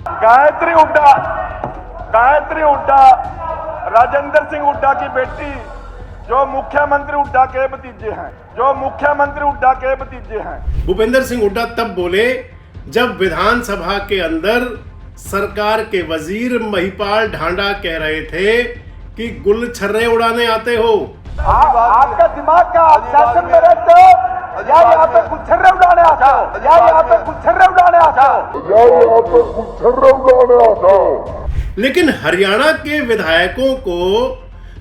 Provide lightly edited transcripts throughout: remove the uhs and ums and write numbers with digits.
गायत्री हुड्डा राजेंद्र सिंह हुड्डा की बेटी जो मुख्यमंत्री हुड्डा के भतीजे हैं। भूपेंद्र सिंह हुड्डा तब बोले जब विधानसभा के अंदर सरकार के वजीर महिपाल ढांडा कह रहे थे कि गुल छर्रे उड़ाने आते हो। आपका दिमाग का शासन में रहते हो या यहाँ पे गुच्छर्रे उड़ाने आते हो? लेकिन हरियाणा के विधायकों को,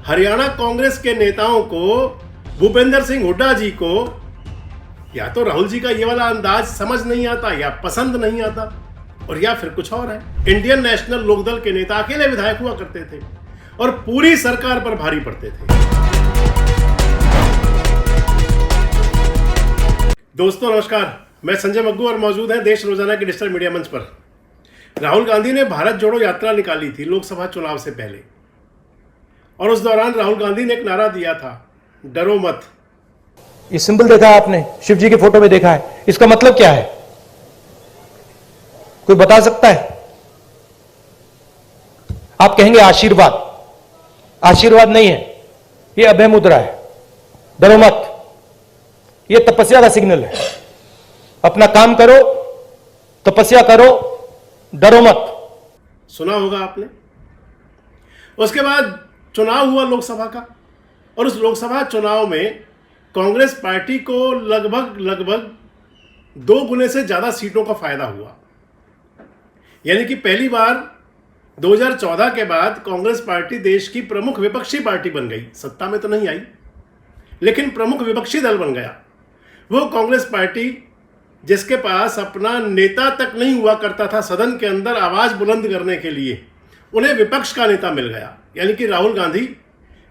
हरियाणा कांग्रेस के नेताओं को, भूपेंद्र सिंह हुड्डा जी को या तो राहुल जी का ये वाला अंदाज समझ नहीं आता या पसंद नहीं आता, और या फिर कुछ और है। इंडियन नेशनल लोकदल के नेता अकेले विधायक हुआ करते थे और पूरी सरकार पर भारी पड़ते थे। दोस्तों नमस्कार, मैं संजय मग्गू और मौजूद हैं देश रोजाना के डिजिटल मीडिया मंच पर। राहुल गांधी ने भारत जोड़ो यात्रा निकाली थी लोकसभा चुनाव से पहले, और उस दौरान राहुल गांधी ने एक नारा दिया था, डरो मत। ये सिंबल देखा है आपने, शिव जी के फोटो में देखा है, इसका मतलब क्या है? कोई बता सकता है? आप कहेंगे आशीर्वाद। आशीर्वाद नहीं है, ये अभय मुद्रा है। डरो मत, ये तपस्या का सिग्नल है। अपना काम करो, तपस्या करो, डरो मत। सुना होगा आपने। उसके बाद चुनाव हुआ लोकसभा का, और उस लोकसभा चुनाव में कांग्रेस पार्टी को लगभग 2 गुने से ज्यादा सीटों का फायदा हुआ। यानी कि पहली बार 2014 के बाद कांग्रेस पार्टी देश की प्रमुख विपक्षी पार्टी बन गई। सत्ता में तो नहीं आई, लेकिन प्रमुख विपक्षी दल बन गया। वो कांग्रेस पार्टी जिसके पास अपना नेता तक नहीं हुआ करता था सदन के अंदर आवाज बुलंद करने के लिए, उन्हें विपक्ष का नेता मिल गया। यानी कि राहुल गांधी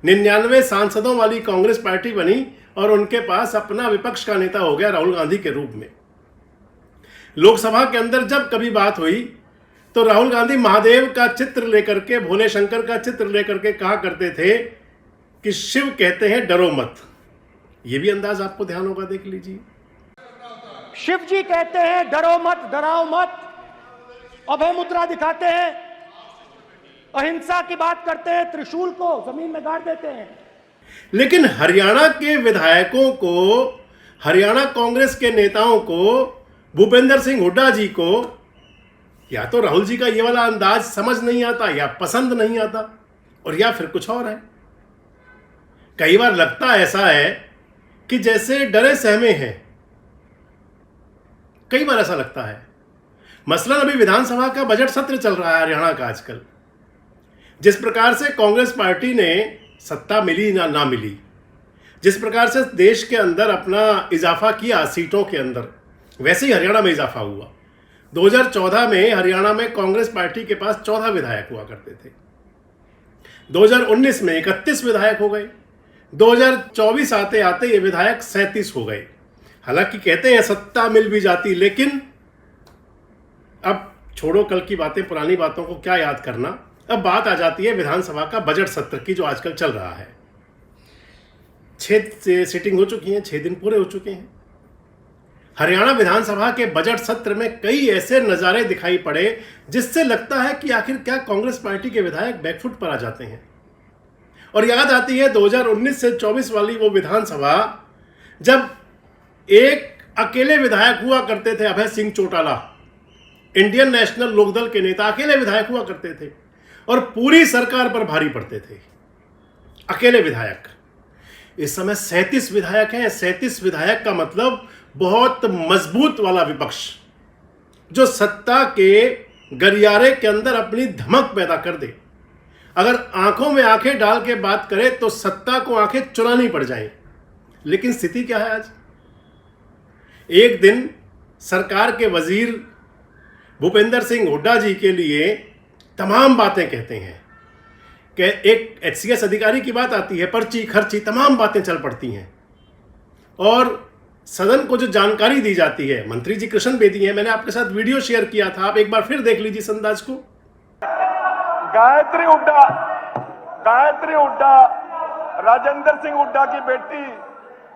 99 सांसदों वाली कांग्रेस पार्टी बनी और उनके पास अपना विपक्ष का नेता हो गया राहुल गांधी के रूप में। लोकसभा के अंदर जब कभी बात हुई तो राहुल गांधी महादेव का चित्र लेकर के, भोले शंकर का चित्र लेकर के कहा करते थे कि शिव कहते हैं डरो मत। यह भी अंदाज आपको ध्यान होगा, देख लीजिए। शिव जी कहते हैं डरो मत, डराओ मत, अभय मुद्रा दिखाते हैं, अहिंसा की बात करते हैं, त्रिशूल को जमीन में गाड़ देते हैं। लेकिन हरियाणा के विधायकों को, हरियाणा कांग्रेस के नेताओं को, भूपेंद्र सिंह हुड्डा जी को या तो राहुल जी का ये वाला अंदाज समझ नहीं आता या पसंद नहीं आता, और या फिर कुछ और है। कई बार लगता ऐसा है कि जैसे डरे सहमे हैं। कई बार ऐसा लगता है। मसलन अभी विधानसभा का बजट सत्र चल रहा है हरियाणा का आजकल। जिस प्रकार से कांग्रेस पार्टी ने सत्ता मिली ना मिली, जिस प्रकार से देश के अंदर अपना इजाफा किया सीटों के अंदर, वैसे ही हरियाणा में इजाफा हुआ। 2014 में हरियाणा में कांग्रेस पार्टी के पास 14 विधायक हुआ करते थे। 2019 में 31 विधायक हो गए। 2024 आते आते ये विधायक 37 हो गए। हालांकि कहते हैं सत्ता मिल भी जाती, लेकिन अब छोड़ो कल की बातें, पुरानी बातों को क्या याद करना। अब बात आ जाती है विधानसभा का बजट सत्र की, जो आजकल चल रहा है। 6 सिटिंग हो चुकी हैं, 6 दिन पूरे हो चुके हैं। हरियाणा विधानसभा के बजट सत्र में कई ऐसे नज़ारे दिखाई पड़े जिससे लगता है कि आखिर क्या कांग्रेस पार्टी के विधायक बैकफुट पर आ जाते हैं। और याद आती है 2019 से 24 वाली वो विधानसभा, जब एक अकेले विधायक हुआ करते थे, अभय सिंह चौटाला, इंडियन नेशनल लोकदल के नेता, अकेले विधायक हुआ करते थे और पूरी सरकार पर भारी पड़ते थे। अकेले विधायक। इस समय 37 विधायक हैं। 37 विधायक का मतलब बहुत मजबूत वाला विपक्ष, जो सत्ता के गलियारे के अंदर अपनी धमक पैदा कर दे। अगर आंखों में आंखें डाल के बात करे तो सत्ता को आंखें चुरानी पड़ जाएं। लेकिन स्थिति क्या है आज? एक दिन सरकार के वजीर भूपेंद्र सिंह हुड्डा जी के लिए तमाम बातें कहते हैं कि एक HCS अधिकारी की बात आती है, पर्ची खर्ची तमाम बातें चल पड़ती हैं, और सदन को जो जानकारी दी जाती है, मंत्री जी कृष्ण बेदी हैं, मैंने आपके साथ वीडियो शेयर किया था, आप एक बार फिर देख लीजिए इस अंदाज को। गायत्री हुड्डा राजेंद्र सिंह हुड्डा की बेटी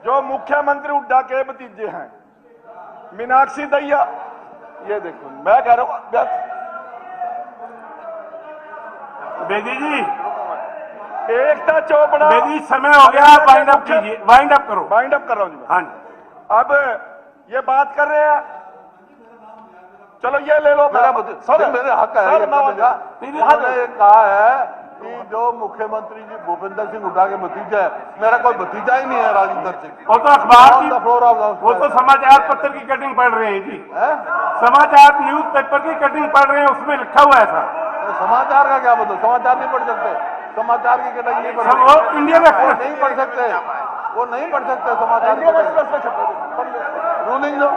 जो मुख्यमंत्री हुड्डा के भतीजे हैं। मीनाक्षी दहिया, ये देखो, मैं कह रहा हूं बेदी जी, एकता चोपड़ा बेदी समय हो गया, वाइंड अप कीजिए, वाइंड अप करो। वाइंड अप कर रहा हूं जी मैं। हाँ जी, अब ये बात कर रहे हैं, चलो ये ले लो। मेरा मेरे हक है ये करने का। इन्होंने ये कहा है कि जो मुख्यमंत्री जी भूपेंद्र सिंह हुड्डा के भतीजा है, मेरा कोई भतीजा ही नहीं है राजेंद्र सिंह। वो तो अखबार की, की वो तो समाचार पत्र की कटिंग पढ़ रहे हैं जी, समाचार न्यूज पेपर की कटिंग पढ़ रहे हैं, उसमें लिखा हुआ है सर। तो समाचार का क्या मतलब, समाचार नहीं पढ़ सकते, समाचार की कटिंग नहीं पढ़ सब सकते, वो इंडियन एक्सप्रेस नहीं पढ़ सकते, वो नहीं पढ़ सकते समाचार की रूलिंग। जो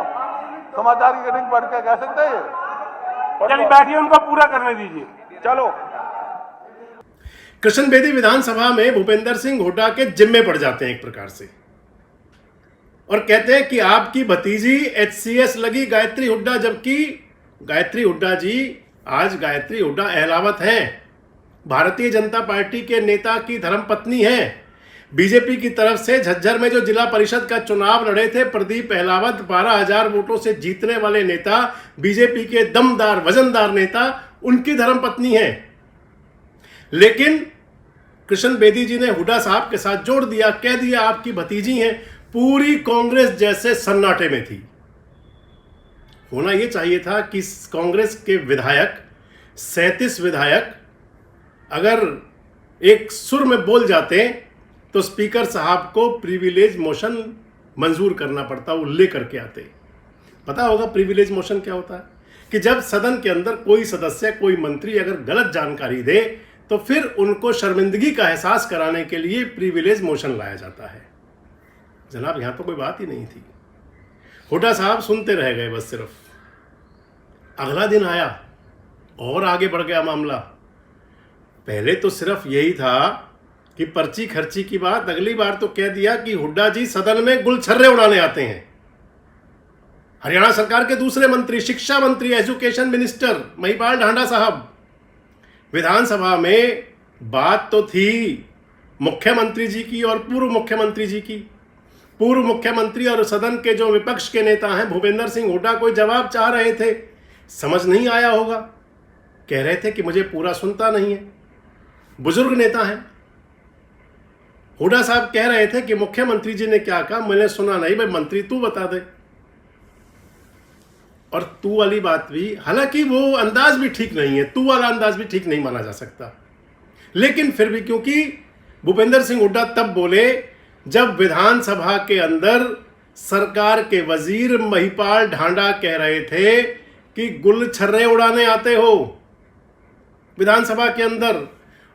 समाचार की कटिंग पढ़ के कह सकते हैं ये। चलिए बैठिए, उनको पूरा करने दीजिए। चलो, कृष्ण बेदी विधानसभा में भूपेंद्र सिंह हुड्डा के जिम्मे पड़ जाते हैं एक प्रकार से, और कहते हैं कि आपकी भतीजी HCS लगी गायत्री हुड्डा, जबकि गायत्री हुड्डा जी आज गायत्री हुड्डा अहलावत हैं, भारतीय जनता पार्टी के नेता की धर्मपत्नी हैं। बीजेपी की तरफ से झज्जर में जो जिला परिषद का चुनाव लड़े थे प्रदीप अहलावत, 12,000 वोटों से जीतने वाले नेता, बीजेपी के दमदार वजनदार नेता, उनकी धर्मपत्नी हैं। लेकिन कृष्ण बेदी जी ने हुड्डा साहब के साथ जोड़ दिया, कह दिया आपकी भतीजी हैं। पूरी कांग्रेस जैसे सन्नाटे में थी। होना यह चाहिए था कि कांग्रेस के विधायक 37 विधायक अगर एक सुर में बोल जाते तो स्पीकर साहब को प्रिविलेज मोशन मंजूर करना पड़ता, वो लेकर के आते। पता होगा प्रिविलेज मोशन क्या होता है, कि जब सदन के अंदर कोई सदस्य, कोई मंत्री अगर गलत जानकारी दे तो फिर उनको शर्मिंदगी का एहसास कराने के लिए प्रिविलेज मोशन लाया जाता है। जनाब यहां तो कोई बात ही नहीं थी। हुड्डा साहब सुनते रह गए बस सिर्फ। अगला दिन आया और आगे बढ़ गया मामला। पहले तो सिर्फ यही था कि पर्ची खर्ची की बात, अगली बार तो कह दिया कि हुड्डा जी सदन में गुलछर्रे उड़ाने आते हैं। हरियाणा सरकार के दूसरे मंत्री, शिक्षा मंत्री, एजुकेशन मिनिस्टर महिपाल ढांडा साहब, विधानसभा में बात तो थी मुख्यमंत्री जी की और पूर्व मुख्यमंत्री जी की। पूर्व मुख्यमंत्री और सदन के जो विपक्ष के नेता हैं भूपेंद्र सिंह हुड्डा कोई जवाब चाह रहे थे, समझ नहीं आया होगा, कह रहे थे कि मुझे पूरा सुनता नहीं है। बुजुर्ग नेता हैं। हुड्डा साहब कह रहे थे कि मुख्यमंत्री जी ने क्या कहा मैंने सुना नहीं, भाई मंत्री तू बता दे। और तू वाली बात भी, हालांकि वो अंदाज भी ठीक नहीं है, तू वाला अंदाज भी ठीक नहीं माना जा सकता, लेकिन फिर भी क्योंकि भूपेंद्र सिंह हुड्डा तब बोले जब विधानसभा के अंदर सरकार के वजीर महिपाल ढांडा कह रहे थे कि गुलछर्रे उड़ाने आते हो विधानसभा के अंदर,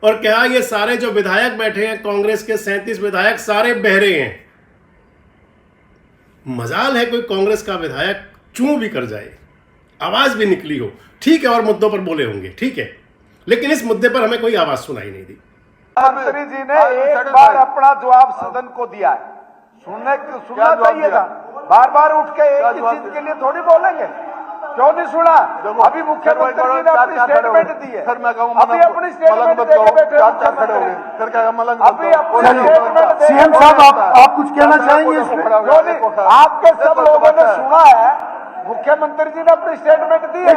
और कहा ये सारे जो विधायक बैठे हैं कांग्रेस के 37 विधायक सारे बहरे हैं। मजाल है कोई कांग्रेस का विधायक चूं भी कर जाए, आवाज भी निकली हो, ठीक है, और मुद्दों पर बोले होंगे, ठीक है, लेकिन इस मुद्दे पर हमें कोई आवाज सुनाई नहीं दी। मंत्री जी ने एक बार अपना जवाब सदन को दिया है, सुनना चाहिए था। बार बार उठ के एक ही चीज के लिए थोड़ी बोलेंगे, क्यों नहीं सुना? अभी मुख्यमंत्री जी ने अपनी स्टेटमेंट दी है, अभी अपनी स्टेटमेंट देके बैठे, अभी अपनी स्टेटमेंट सीएम साहब आप कुछ कहना चाहेंगे इसमें? क्यों नहीं? आपके सब लोगों ने सुना है, मुख्यमंत्री जी ने अपनी स्टेटमेंट दी है,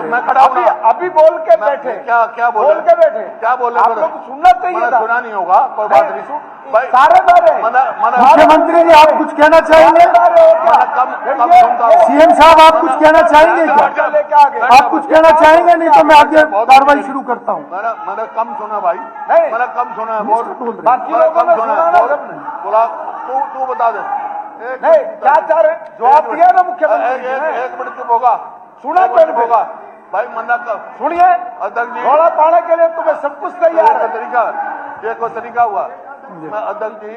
मैं खड़ा अभी बोल के बैठे, क्या बोल के बैठे, क्या बोले? आप लोग सुनना चाहिए था। सुना नहीं होगा, कोई बात नहीं। सारे बारे मुख्यमंत्री जी आप कुछ कहना चाहेंगे? सीएम साहब आप कुछ कहना चाहेंगे क्या? आप कुछ कहना चाहेंगे? नहीं तो मैं आगे कार्रवाई शुरू करता हूँ। मैंने कम सुना भाई, नहीं मैंने कम सुना है, बाकी लोगों ने सुना ना सबने। बोला तू बता दे। नहीं क्या चाह रहे? जवाब दिया ना मुख्यमंत्री ने। एक मिनट चुप होगा, सुना क्यों होगा भाई? मन्ना कर सुनिए, अध्यक्ष जी, थोड़ा पाने के लिए तुम्हें सब कुछ तैयार है। तरीका ये कोई तरीका हुआ? मैं अध्यक्ष जी,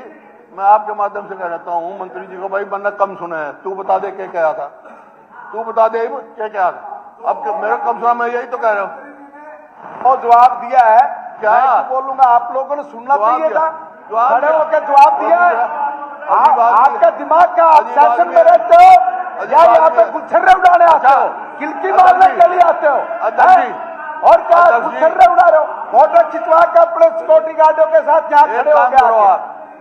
मैं आपके माध्यम से कह रहता हूँ मंत्री जी को, भाई मन्ना कम सुना है, तू बता दे क्या क्या था, तू बता दे क्या था। अब मेरा कम सुना, मैं यही तो कह रहा हूँ। और जवाब दिया है क्या? मैं तो बोलूंगा आप लोगों ने सुनना चाहिए था, जवाब खड़े होकर जवाब दिया है। आपका दिमाग का आप शासन में रहते हो या यहाँ पे गुलछर्रे उड़ाने आते हो, किलकी मारने के लिए आते हो? और क्या गुलछर्रे उड़ा रहे हो? फोटो खिंचवा कर अपने सिक्योरिटी गार्डों के साथ यहाँ खड़े हो गए।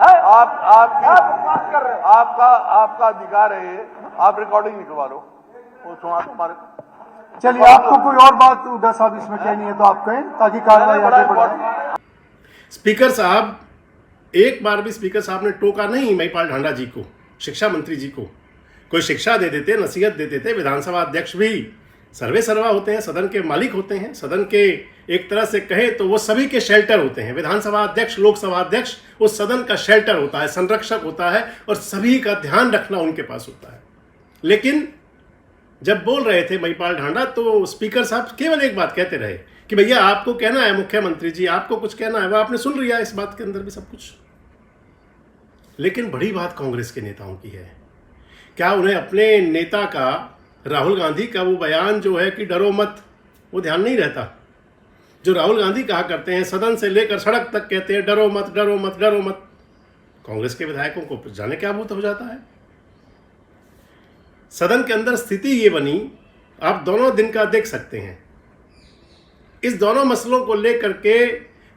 आप बात कर रहे हो, आपका अधिकार है, आप रिकॉर्डिंग निकलवा लो, वो सुना तुम्हारे चलिए, आपको कोई और बात हुड्डा साहब इसमें कहनी है तो आप कहें, ताकि कार्रवाई आगे बढ़े। स्पीकर साहब, एक बार भी स्पीकर साहब ने टोका नहीं महिपाल ढांडा जी को, शिक्षा मंत्री जी को। कोई शिक्षा दे देते, नसीहत दे देते। विधानसभा अध्यक्ष भी सर्वे सर्वा होते हैं, सदन के मालिक होते हैं, सदन के एक तरह से कहें तो वो सभी के शेल्टर होते हैं। विधानसभा अध्यक्ष, लोकसभा अध्यक्ष उस सदन का शेल्टर होता है, संरक्षक होता है और सभी का ध्यान रखना उनके पास होता है। लेकिन जब बोल रहे थे महिपाल ढांडा तो स्पीकर साहब केवल एक बात कहते रहे कि भैया आपको कहना है, मुख्यमंत्री जी आपको कुछ कहना है, वो आपने सुन लिया इस बात के अंदर भी सब कुछ। लेकिन बड़ी बात कांग्रेस के नेताओं की है, क्या उन्हें अपने नेता का, राहुल गांधी का वो बयान जो है कि डरो मत, वो ध्यान नहीं रहता? जो राहुल गांधी कहा करते हैं, सदन से लेकर सड़क तक कहते हैं डरो मत डरो मत डरो मत, कांग्रेस के विधायकों को जाने क्या भूत हो जाता है। सदन के अंदर स्थिति ये बनी, आप दोनों दिन का देख सकते हैं। इस दोनों मसलों को लेकर के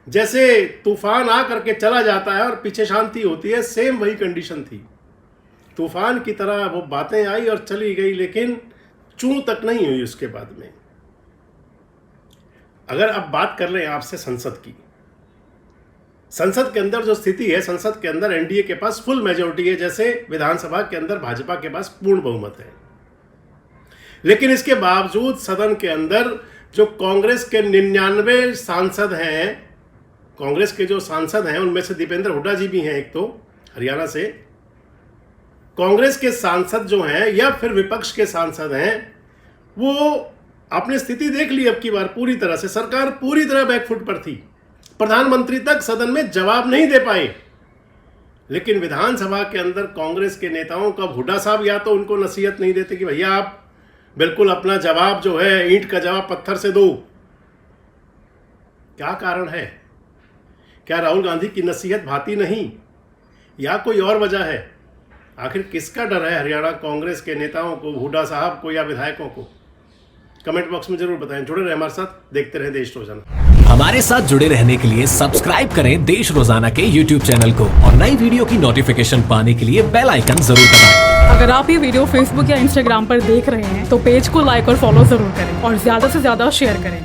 जैसे तूफान आ करके चला जाता है और पीछे शांति होती है, सेम वही कंडीशन थी। तूफान की तरह वो बातें आई और चली गई, लेकिन चूं तक नहीं हुई उसके बाद में। अगर अब बात कर लें आपसे संसद की, संसद के अंदर जो स्थिति है, संसद के अंदर एनडीए के पास फुल मेजॉरिटी है, जैसे विधानसभा के अंदर भाजपा के पास पूर्ण बहुमत है। लेकिन इसके बावजूद सदन के अंदर जो कांग्रेस के 99 सांसद हैं, कांग्रेस के जो सांसद हैं उनमें से दीपेंद्र हुड्डा जी भी हैं, एक तो हरियाणा से। कांग्रेस के सांसद जो हैं या फिर विपक्ष के सांसद हैं, वो अपनी स्थिति देख ली अब की बार पूरी तरह से। सरकार पूरी तरह बैकफुट पर थी, प्रधानमंत्री तक सदन में जवाब नहीं दे पाए। लेकिन विधानसभा के अंदर कांग्रेस के नेताओं का, हुड्डा साहब या तो उनको नसीहत नहीं देते कि भैया आप बिल्कुल अपना जवाब जो है, ईंट का जवाब पत्थर से दो। क्या कारण है? क्या राहुल गांधी की नसीहत भाती नहीं या कोई और वजह है? आखिर किसका डर है हरियाणा कांग्रेस के नेताओं को, हुड्डा साहब को या विधायकों को? कमेंट बॉक्स में जरूर बताएं। जुड़े रहे हमारे साथ, देखते रहे देश रोजाना। हमारे साथ जुड़े रहने के लिए सब्सक्राइब करें देश रोजाना के YouTube चैनल को और नई वीडियो की नोटिफिकेशन पाने के लिए बेल आइकन जरूर दबाएं। अगर आप ये वीडियो Facebook या Instagram पर देख रहे हैं तो पेज को लाइक और फॉलो जरूर करें और ज्यादा से ज्यादा शेयर करें।